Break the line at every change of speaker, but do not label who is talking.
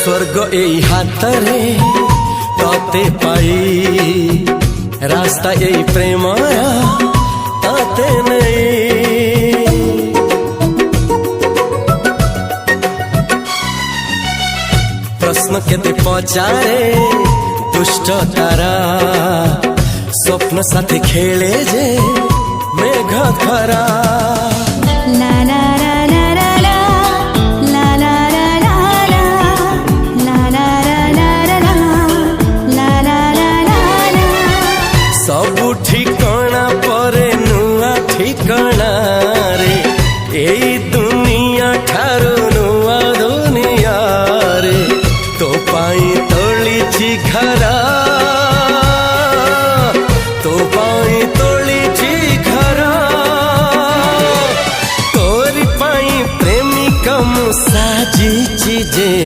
स्वर्ग एई हातरे तते पाई रास्ता एई प्रेमया तते नहीं। प्रश्न केते पचारे दुष्ट तारा स्वप्न साथी खेले जे मेघ खरा।
ला ला ला ला ला ला ला ला ला ला ला ला ला ला
सबु ठिकाना परे नुआ ठिकाना रे एई दुनिया ठारू नुआ दुनिया रे तो पाई तोलिछि घरा तो पाई तोलिछि घरा तोरी पाई प्रेमिका मु साजिछि जे।